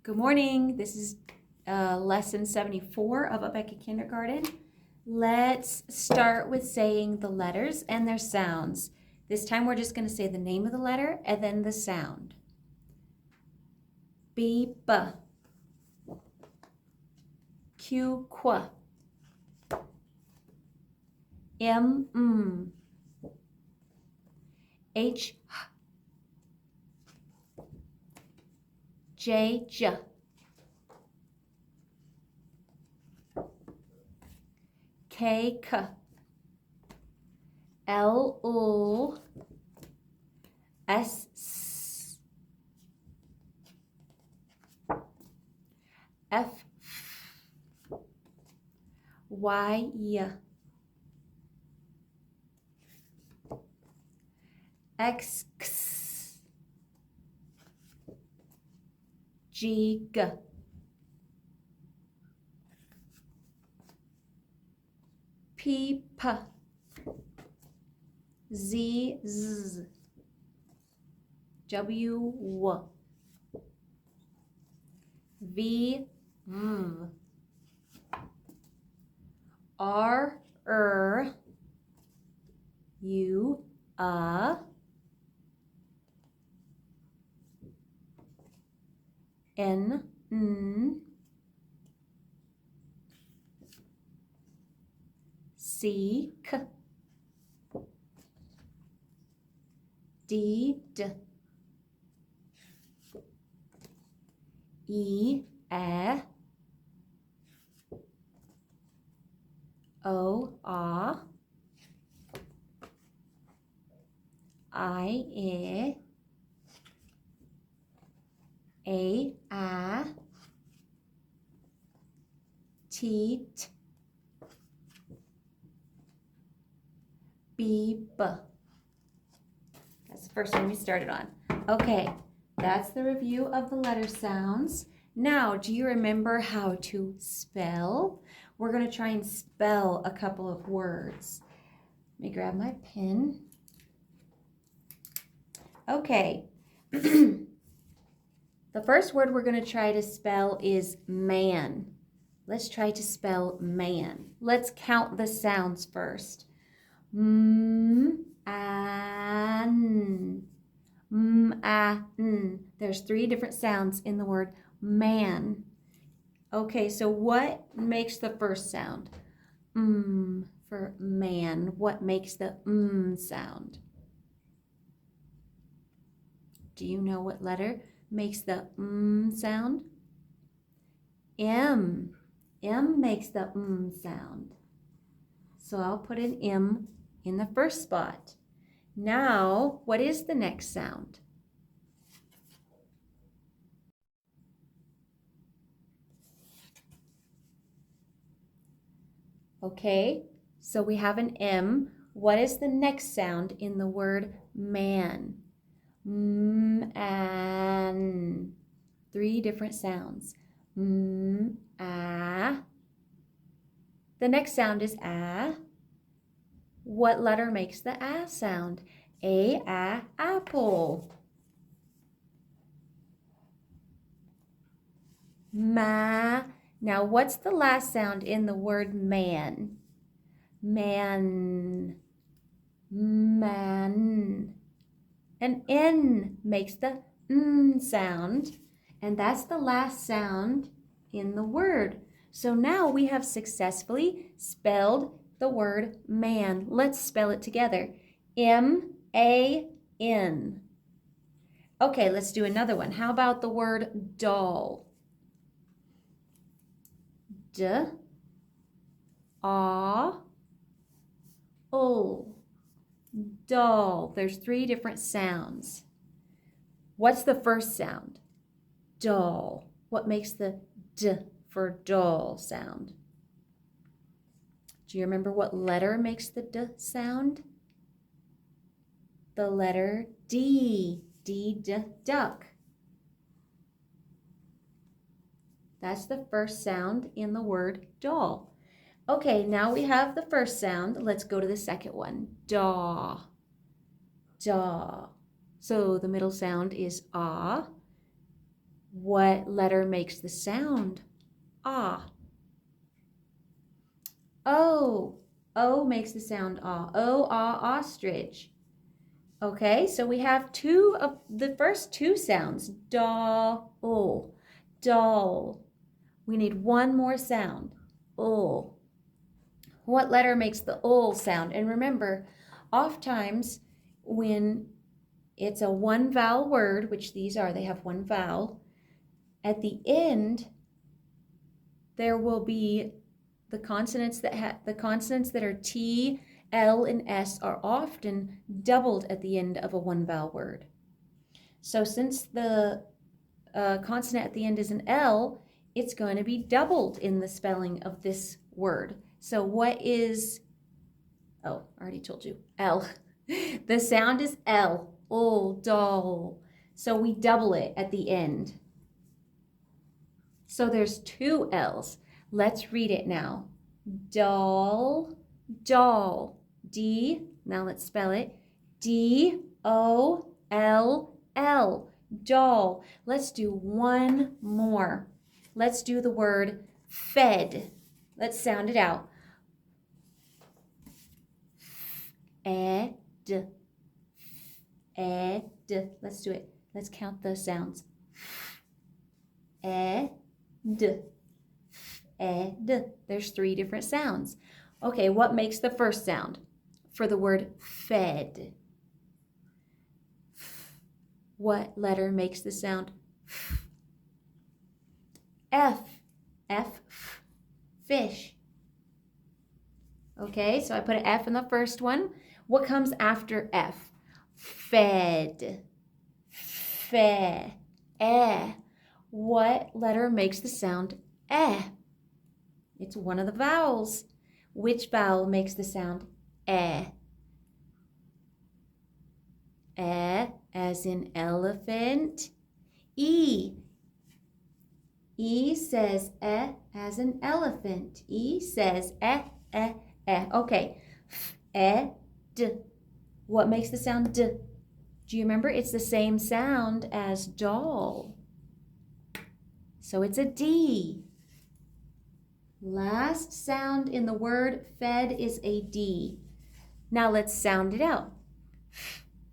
Good morning. This is lesson 74 of Abeka Kindergarten. Let's start with saying the letters and their sounds. This time we're just going to say the name of the letter and then the sound. B, B. Q, Qu. M, M. H, H. J, J. K, K. L, L. S, S. F, F. Y, Y. X, X. G, G. P, P. Z, Z. W, W. V, V. R, U, N, N. C, K. D, D. E, O, I, A, T, T. B, B. That's the first one we started on. Okay, that's the review of the letter sounds. Now, do you remember how to spell? We're going to try and spell a couple of words. Let me grab my pen. Okay. The first word we're going to try to spell is man. Let's try to spell man. Let's count the sounds first. M, an, n. There's 3 different sounds in the word man. Okay, so what makes the first sound? For man. What makes the sound? Do you know what letter makes the sound? M. M makes the sound. So I'll put an M in the first spot. Now, what is the next sound? Okay, so we have an M. What is the next sound in the word man? An. 3 different sounds. The next sound is a. What letter makes the a sound? Apple. Ma. Now, what's the last sound in the word man? Man. Man. An N makes the sound, and that's the last sound in the word. So now we have successfully spelled the word man. Let's spell it together. M-A-N. Okay, let's do another one. How about the word doll? D-A-W-L. Doll. There's 3 different sounds. What's the first sound? Doll. What makes the D for doll sound? Do you remember what letter makes the D sound? The letter D. D, duck. That's the first sound in the word doll. Okay, now we have the first sound. Let's go to the second one. Daw. Daw. So the middle sound is ah. What letter makes the sound ah? O. O makes the sound ah. O, ah, ostrich. Okay, so we have two of the first two sounds. Doll. Doll. We need one more sound. Ul. What letter makes the ul sound? And remember, oftentimes when it's a one vowel word, which these are, they have one vowel, at the end there will be the consonants that are T, L, and S are often doubled at the end of a one vowel word. So since the consonant at the end is an L, it's going to be doubled in the spelling of this word. So what is, oh, I already told you, L. The sound is L, ul, doll. So we double it at the end. So there's two L's. Let's read it now. Doll, doll. D, now let's spell it. D-O-L-L, doll. Let's do one more. Let's do the word fed. Let's sound it out. Ed, ed. Let's do it. Let's count the sounds. Ed, ed. There's three different sounds. Okay, what makes the first sound for the word fed? What letter makes the sound F? F, fish. Okay, so I put an F in the first one. What comes after F? Fed. Fe. Eh. What letter makes the sound eh? It's one of the vowels. Which vowel makes the sound eh? Eh, as in elephant. E. E says eh, as in elephant. E says eh, eh, eh. Okay. Eh, d. What makes the sound d? Do you remember? It's the same sound as doll. So it's a D. Last sound in the word fed is a D. Now let's sound it out.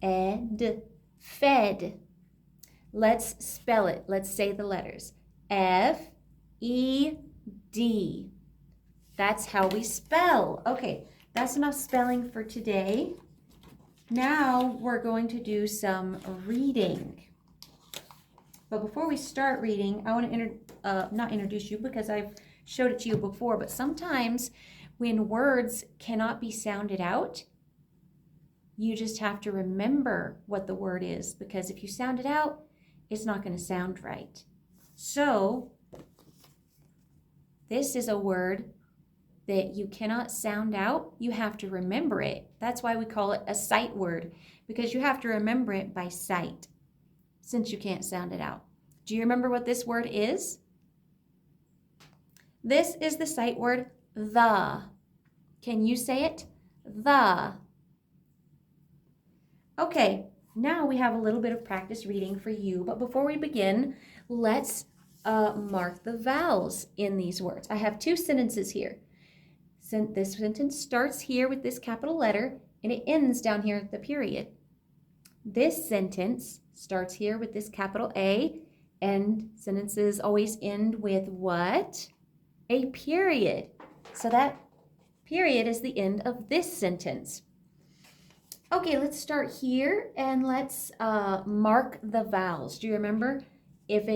Ed, fed. Let's spell it. Let's say the letters. F-E-D. That's how we spell. Okay, that's enough spelling for today. Now we're going to do some reading. But before we start reading, I want to not introduce you because I've showed it to you before, but sometimes when words cannot be sounded out, you just have to remember what the word is, because if you sound it out, it's not going to sound right. So this is a word that you cannot sound out. You have to remember it. That's why we call it a sight word, because you have to remember it by sight, since you can't sound it out. Do you remember what this word is? This is the sight word the. Can you say it? The. Okay, now we have a little bit of practice reading for you, but before we begin, let's mark the vowels in these words. I have two sentences here. This sentence starts here with this capital letter, and it ends down here at the period. This sentence starts here with this capital A, and sentences always end with what? A period. So that period is the end of this sentence. Okay, let's start here and let's mark the vowels. Do you remember? If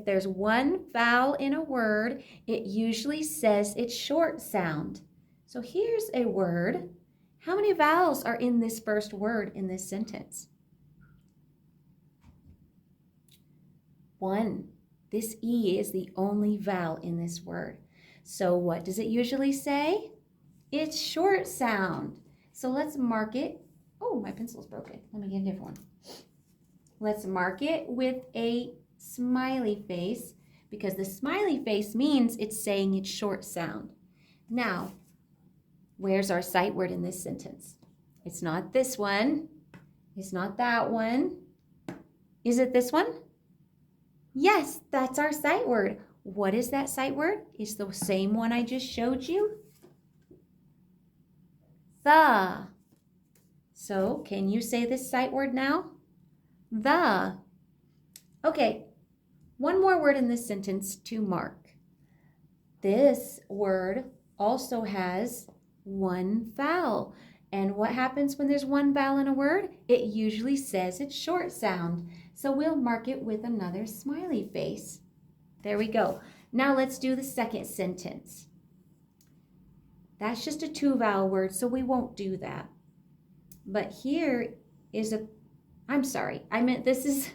there's one vowel in a word, it usually says its short sound. So here's a word. How many vowels are in this first word in this sentence? 1. This E is the only vowel in this word. So what does it usually say? It's short sound. So let's mark it. Oh, my pencil's broken. Let me get a different one. Let's mark it with a smiley face, because the smiley face means it's saying its short sound. Now, where's our sight word in this sentence? It's not this one. It's not that one. Is it this one? Yes, that's our sight word. What is that sight word? It's the same one I just showed you. The. So, can you say this sight word now? The. Okay, one more word in this sentence to mark. This word also has one vowel. And what happens when there's one vowel in a word? It usually says its short sound. So we'll mark it with another smiley face. There we go. Now let's do the second sentence. That's just a two vowel word, so we won't do that. But here is I'm sorry, I meant this is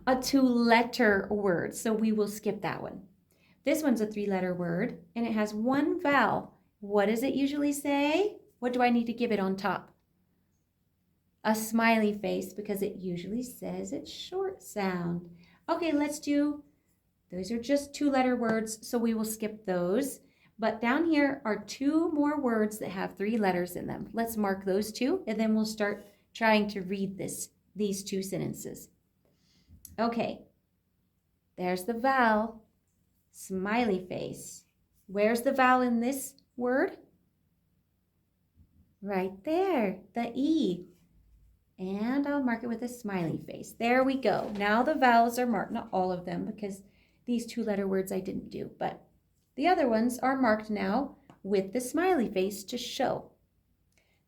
a two letter word, so we will skip that one. This one's a three-letter word, and it has one vowel. What does it usually say? What do I need to give it on top? A smiley face, because it usually says its short sound. Okay, let's do, those are just two-letter words, so we will skip those. But down here are two more words that have three letters in them. Let's mark those two, and then we'll start trying to read these two sentences. Okay, there's the vowel. Smiley face. Where's the vowel in this word? Right there, the E. And I'll mark it with a smiley face. There we go. Now the vowels are marked, not all of them because these two-letter words I didn't do, but the other ones are marked now with the smiley face to show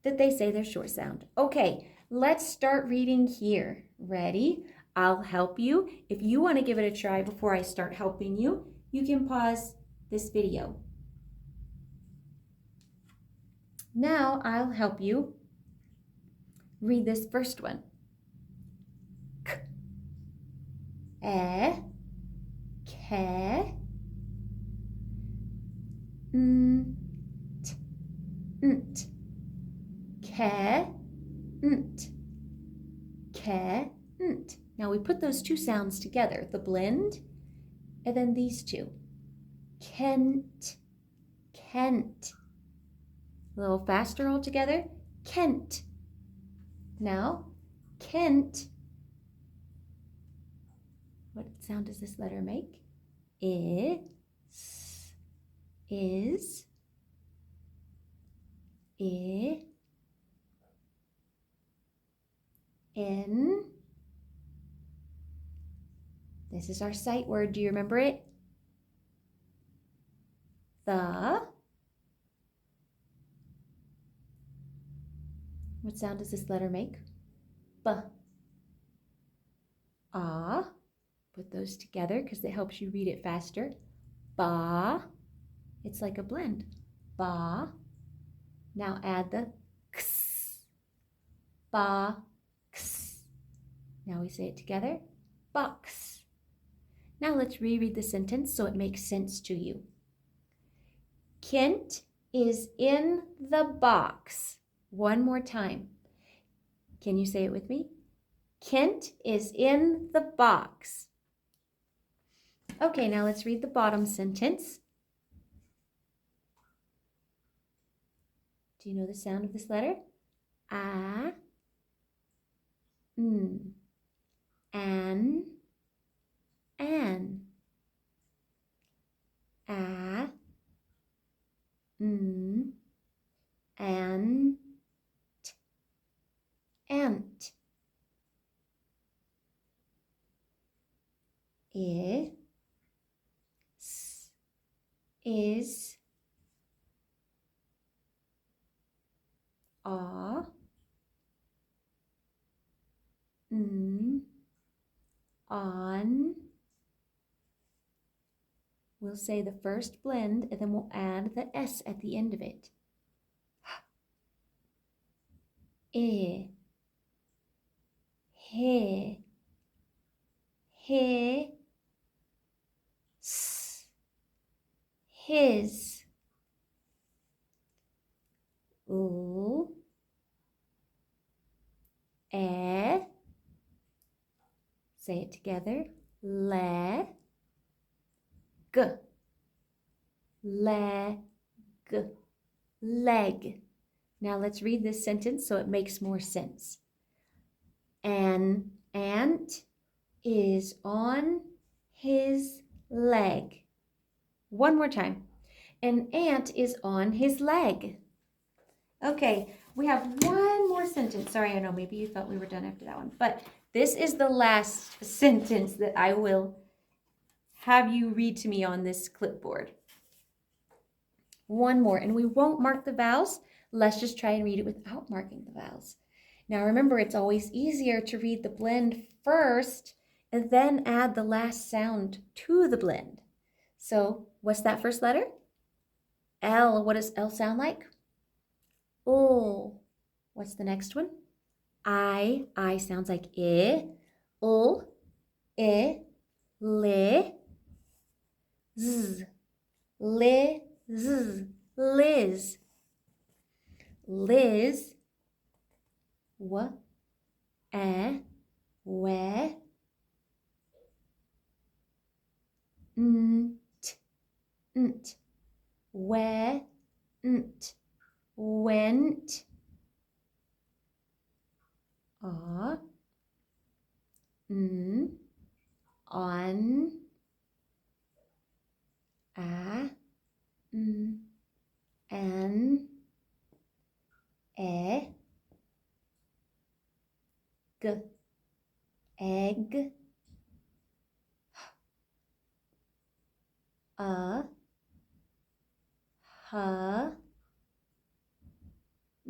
that they say their short sound. Okay, let's start reading here. Ready? I'll help you. If you want to give it a try before I start helping you, you can pause this video. Now I'll help you read this first one. K, e, ke, nt, nt, ke, nt, ke, nt. Now we put those two sounds together, the blend, and then these two. Kent, Kent. A little faster all together. Kent. Now, Kent. What sound does this letter make? I, s, is, I, in. This is our sight word. Do you remember it? The. What sound does this letter make? B. Ah. Put those together because it helps you read it faster. Ba. It's like a blend. Ba. Now add the x. Ba. X. Now we say it together. Box. Now let's reread the sentence so it makes sense to you. Kent is in the box. One more time. Can you say it with me? Kent is in the box. Okay, now let's read the bottom sentence. Do you know the sound of this letter? A, n, an, a, n, an, ant. I, s, is, a, n, on. We'll say the first blend and then we'll add the S at the end of it. I, he, s, his. U, e, say it together, le, g, leg, leg. Now let's read this sentence so it makes more sense. An ant is on his leg. One more time. An ant is on his leg. Okay, we have one more sentence. Sorry, I know maybe you thought we were done after that one, but this is the last sentence that I will have you read to me on this clipboard. One more, and we won't mark the vowels. Let's just try and read it without marking the vowels. Now remember, it's always easier to read the blend first and then add the last sound to the blend. So what's that first letter? L. What does L sound like? O. What's the next one? I. I sounds like I. O. I. Li. Z. Li. Z. Liz. Liz. W. E. We. Nt. Nt. We. Nt. Went. On. On. An. E. G. Egg. A. H.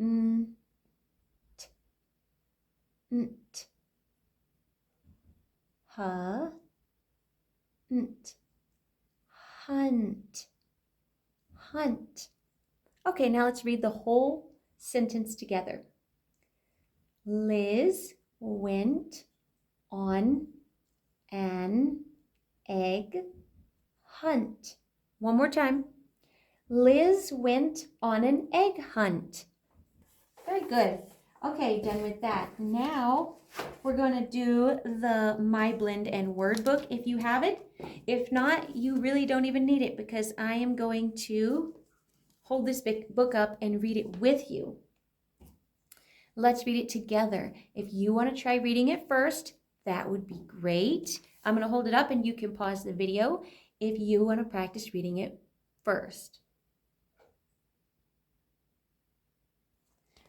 Nt. Nt. H. Nt. Hunt. Hunt. Okay, now let's read the whole sentence together. Liz went on an egg hunt. One more time. Liz went on an egg hunt. Very good. Okay, done with that. Now we're going to do the My Blend and Word book if you have it. If not, you really don't even need it because I am going to hold this book up and read it with you. Let's read it together. If you want to try reading it first, that would be great. I'm going to hold it up and you can pause the video if you want to practice reading it first.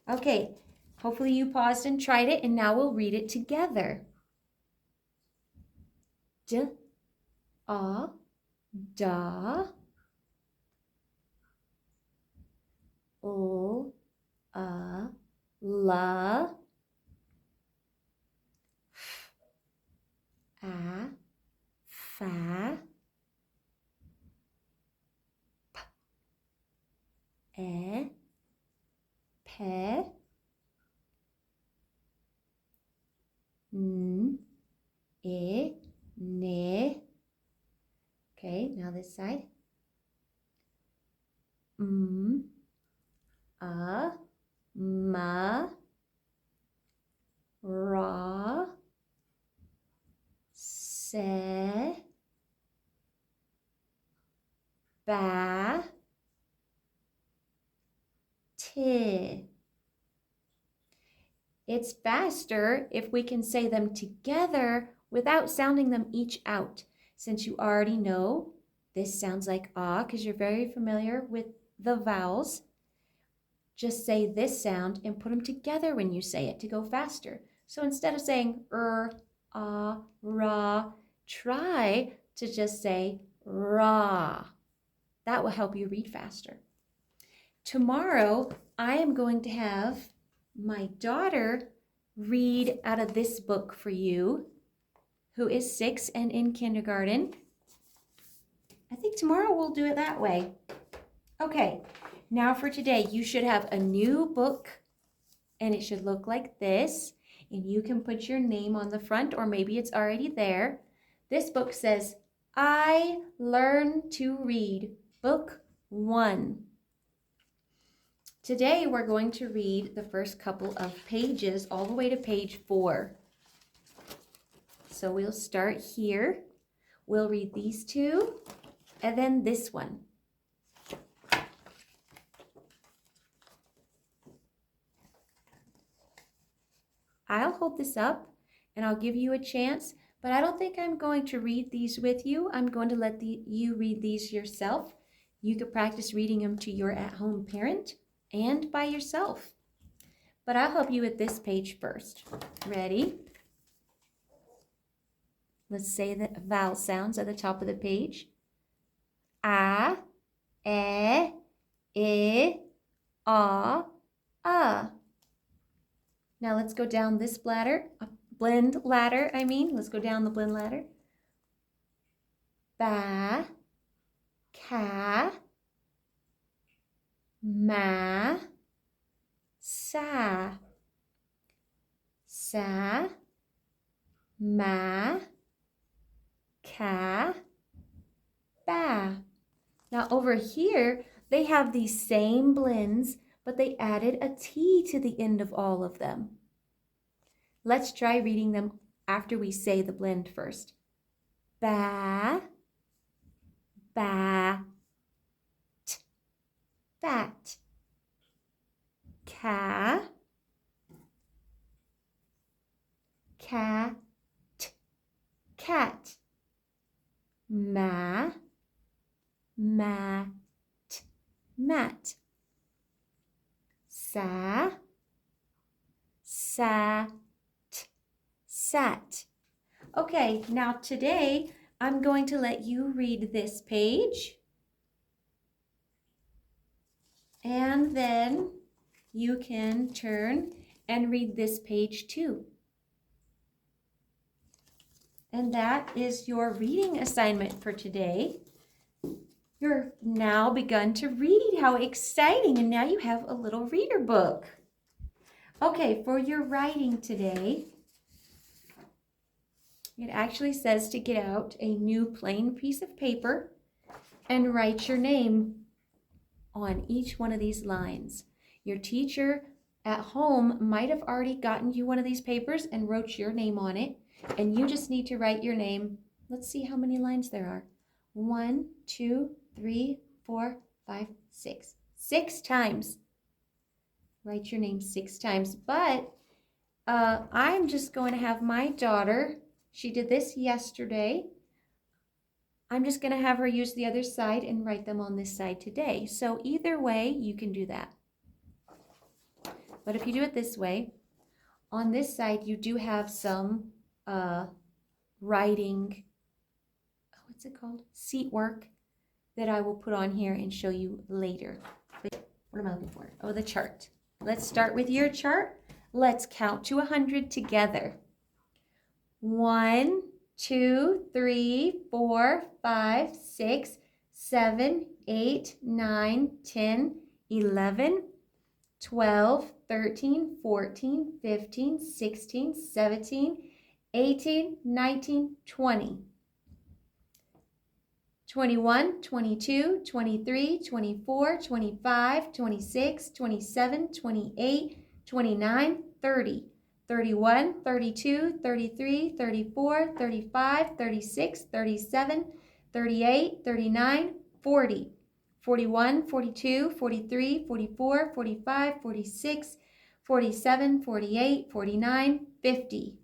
Okay, hopefully you paused and tried it, and now we'll read it together. D, a, da, l, a, la, f, a, fa, p, e, pe, n, I, ne. Okay, now this side. A, ma, ra, se, ba, ti. It's faster if we can say them together without sounding them each out. Since you already know this sounds like ah because you're very familiar with the vowels, just say this sound and put them together when you say it to go faster. So instead of saying ah, ra, try to just say ra. That will help you read faster. Tomorrow, I am going to have my daughter read out of this book for you, who is 6 and in kindergarten. I think tomorrow we'll do it that way. Okay, now for today, you should have a new book, and it should look like this, and you can put your name on the front, or maybe it's already there. This book says, I Learn to Read, Book 1. Today, we're going to read the first couple of pages all the way to page 4. So we'll start here. We'll read these two, and then this one. I'll hold this up, and I'll give you a chance, But I don't think I'm going to read these with you. I'm going to let you read these yourself. You could practice reading them to your at-home parent and by yourself. But I'll help you with this page first. Ready? Let's say the vowel sounds at the top of the page. A, E, I, A, A. Now let's go down this blend ladder, Let's go down the blend ladder. Ba, Ka, Ma, Sa, Sa, Ma, Ka, Ba. Now over here, they have these same blends, but they added a T to the end of all of them. Let's try reading them after we say the blend first. Ba, bat, bat. Cat, cat, cat. Ma, mat, mat. Sa, sat, sat. Okay, now today I'm going to let you read this page, and then you can turn and read this page too. And that is your reading assignment for today. You're now begun to read. How exciting! And now you have a little reader book. Okay, for your writing today, it actually says to get out a new plain piece of paper and write your name on each one of these lines. Your teacher at home might have already gotten you one of these papers and wrote your name on it, and you just need to write your name. Let's see how many lines there are. 1, 2, 3, 4, 5, 6. 6 times. Write your name 6 times. But I'm just going to have my daughter, she did this yesterday. I'm just going to have her use the other side and write them on this side today. So either way, you can do that. But if you do it this way, on this side, you do have some writing, what's it called? Seat work that I will put on here and show you later. What am I looking for? Oh, the chart. Let's start with your chart. Let's count to 100 together. 1, 2, 3, 4, 5, 6, 7, 8, 9, 10, 11, 12, 13, 14, 15, 16, 17, 18, 19, 20. 21, 22, 23, 24, 25, 26, 27, 28, 29, 30. 31, 32, 33, 34, 35, 36, 37, 38, 39, 40. 41, 42, 43, 44, 45, 46, 47, 48, 49, 50.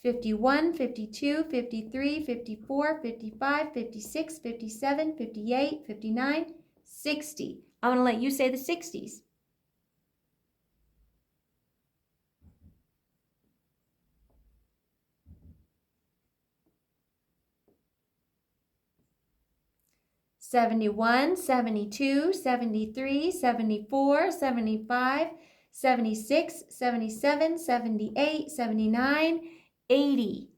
51, 52, 53, 54, 55, 56, 57, 58, 59, 60. I'm going to let you say the 60s. 71, 72, 73, 74, 75, 76, 77, 78, 79, 80,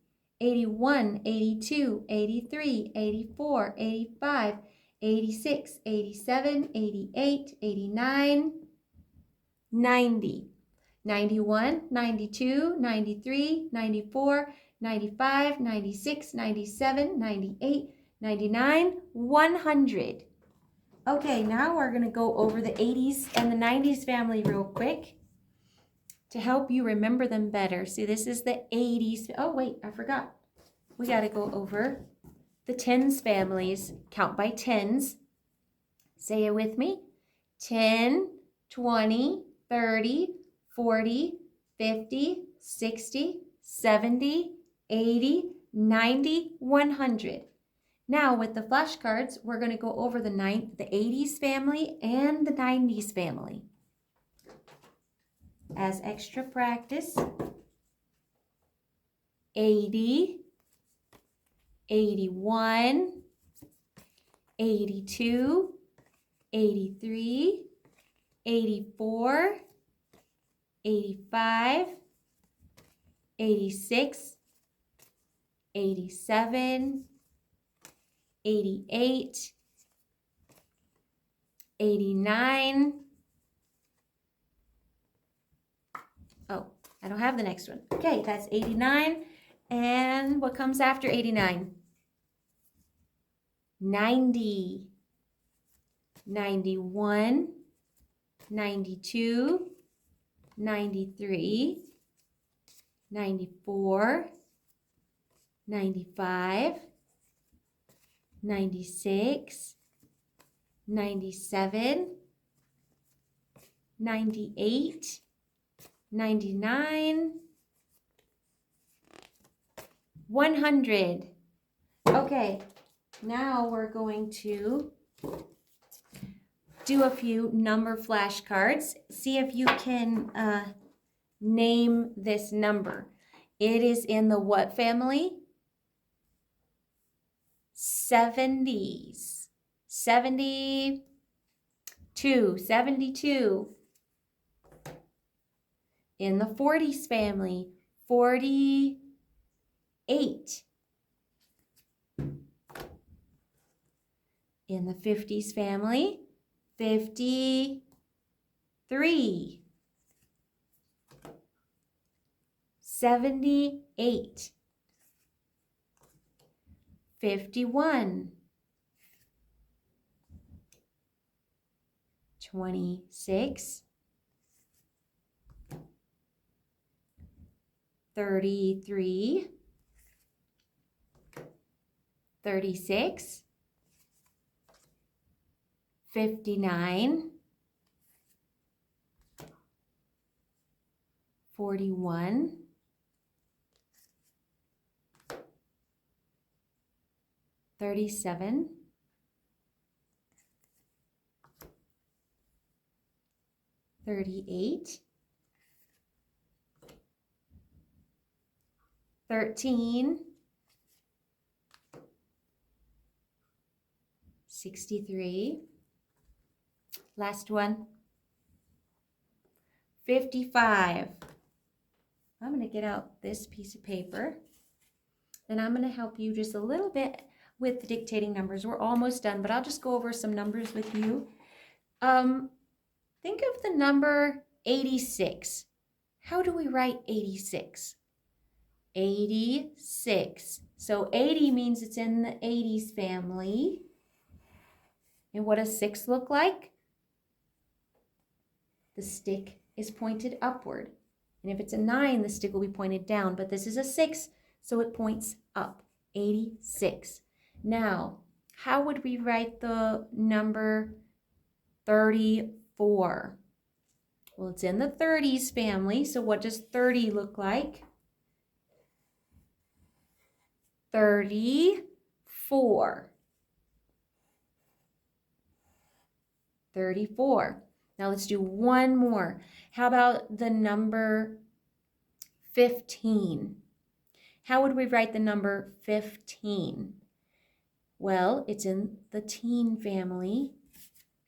81, 82, 83, 84, 85, 86, 87, 88, 89, 90, 91, 92, 93, 94, 95, 96, 97, 98, 99, 100. Okay, now we're going to go over the 80s and the 90s family real quick to help you remember them better. See, this is the 80s. Oh, wait, I forgot. We got to go over the 10s families. Count by 10s. Say it with me. 10, 20, 30, 40, 50, 60, 70, 80, 90, 100. Now with the flashcards, we're going to go over the 80s family and the 90s family. As extra practice, 80, 81, 82, 83, 84, 85, 86, 87, 88, 89. Oh, I don't have the next one. Okay, that's 89. And what comes after 89? 90, 91, 92, 93, 94, 95, 96, 97, 98, 99, 100. Okay, now we're going to do a few number flashcards. See if you can name this number. It is in the what family? 70s. 72. 72. In the 40s family, 48. In the 50s family, 53. 78. 51. 26. 33. 36. 59. 41. 37. 38. 13. 63. Last one. 55. I'm going to get out this piece of paper, and I'm going to help you just a little bit with the dictating numbers. We're almost done, but I'll just go over some numbers with you. Think of the number 86. How do we write 86? 86. So 80 means it's in the 80s family. And what does 6 look like? The stick is pointed upward. And if it's a 9, the stick will be pointed down. But this is a 6, so it points up. 86. Now, how would we write the number 34? Well, it's in the 30s family, so what does 30 look like? 34. 34. Now let's do one more. How about the number 15? How would we write the number 15? Well, it's in the teen family.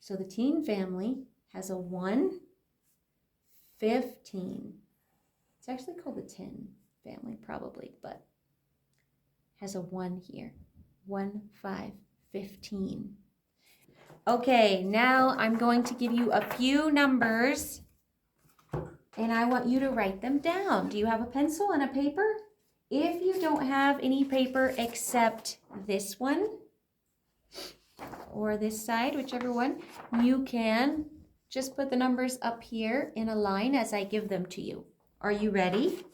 So the teen family has a 1, 15. It's actually called the 10 family probably, but has a 1 here. 1, 5, 15. Okay, now I'm going to give you a few numbers and I want you to write them down. Do you have a pencil and a paper? If you don't have any paper except this one or this side, whichever one, you can just put the numbers up here in a line as I give them to you. Are you ready?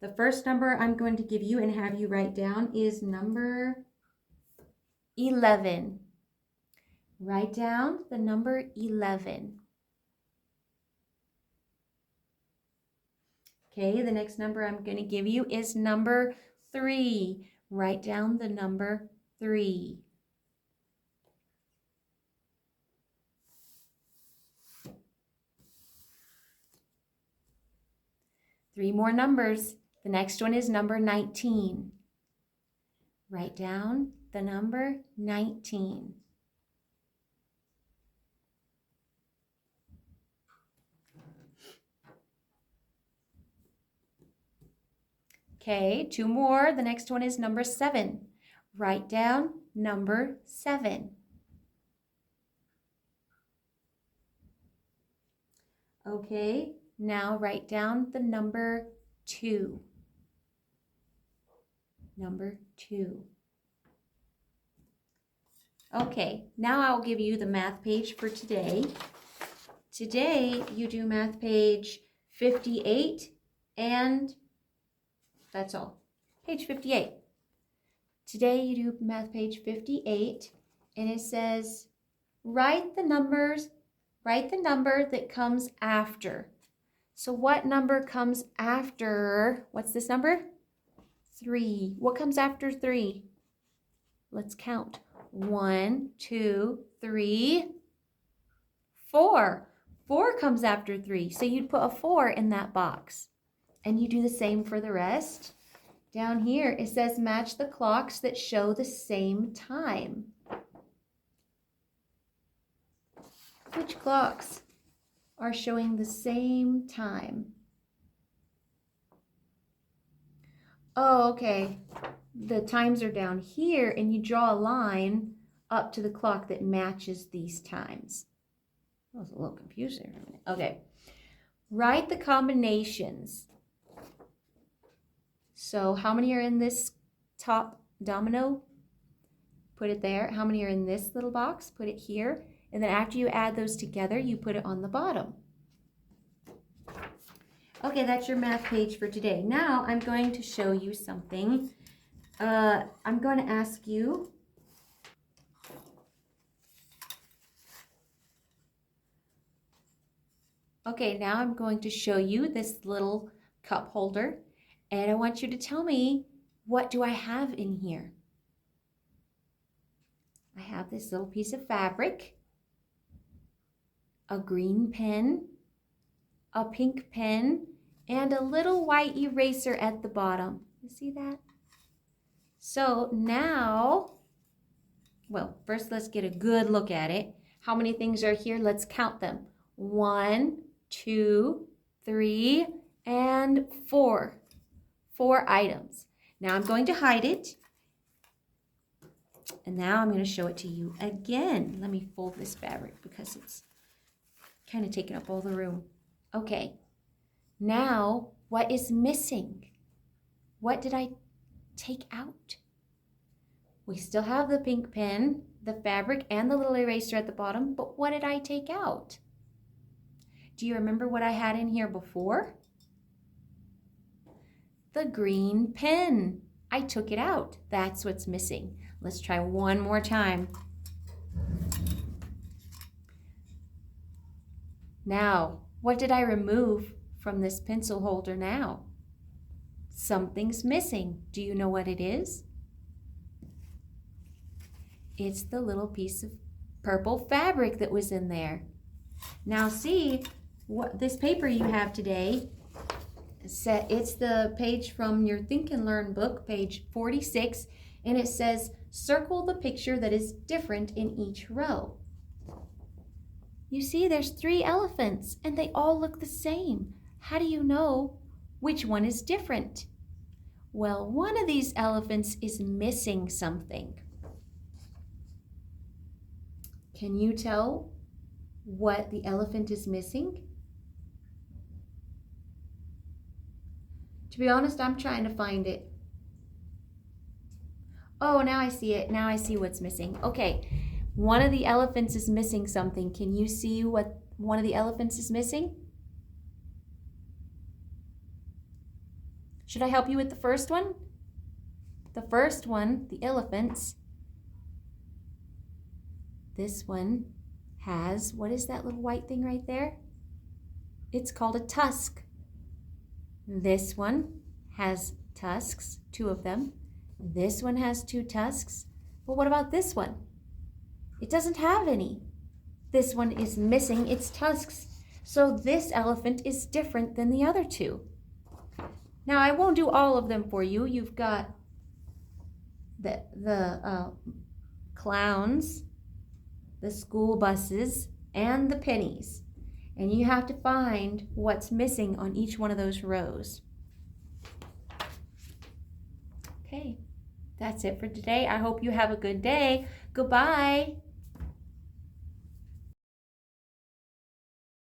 The first number I'm going to give you and have you write down is number 11. Write down the number 11. Okay, the next number I'm going to give you is number 3. Write down the number 3. Three more numbers. The next one is number 19. Write down the number 19. Okay, 2 more. The next one is number 7. Write down number 7. Okay, now write down the number 2. Number 2. Okay, now I'll give you the math page for today. Today you do math page 58 and that's all. Page 58. Today you do math page 58 and it says write the number that comes after. So what number comes after? What's this number? 3. What comes after 3? Let's count. 1, 2, 3, 4. 4 comes after 3. So you'd put a 4 in that box. And you do the same for the rest. Down here it says match the clocks that show the same time. Which clocks are showing the same time? Oh, okay. The times are down here and you draw a line up to the clock that matches these times. That was a little confusing for a minute. Okay. Write the combinations. So how many are in this top domino? Put it there. How many are in this little box? Put it here. And then after you add those together, you put it on the bottom. Okay, that's your math page for today. Now I'm going to show you something. I'm going to ask you Okay, now I'm going to show you this little cup holder, and I want you to tell me, what do I have in here? I have this little piece of fabric, a green pen, a pink pen, and a little white eraser at the bottom. You see that? So now, well, first let's get a good look at it. How many things are here? Let's count them. 1, 2, 3, and 4. 4 items. Now I'm going to hide it. And now I'm going to show it to you again. Let me fold this fabric because it's kind of taking up all the room. Okay. Now, what is missing? What did I take out? We still have the pink pen, the fabric, and the little eraser at the bottom, but what did I take out? Do you remember what I had in here before? The green pen. I took it out. That's what's missing. Let's try one more time. Now, what did I remove from this pencil holder now? Something's missing. Do you know what it is? It's the little piece of purple fabric that was in there. Now see, what this paper you have today, it's the page from your Think and Learn book, page 46, and it says, circle the picture that is different in each row. You see, there's 3 elephants, and they all look the same. How do you know which one is different? Well, one of these elephants is missing something. Can you tell what the elephant is missing? To be honest, I'm trying to find it. Oh, now I see it. Now I see what's missing. Okay, one of the elephants is missing something. Can you see what one of the elephants is missing? Should I help you with the first one? The first one, the elephants. This one has, what is that little white thing right there? It's called a tusk. This one has tusks, 2 of them. This one has 2 tusks. But what about this one? It doesn't have any. This one is missing its tusks. So this elephant is different than the other 2. Now I won't do all of them for you. You've got the clowns, the school buses, and the pennies. And you have to find what's missing on each one of those rows. Okay, that's it for today. I hope you have a good day. Goodbye.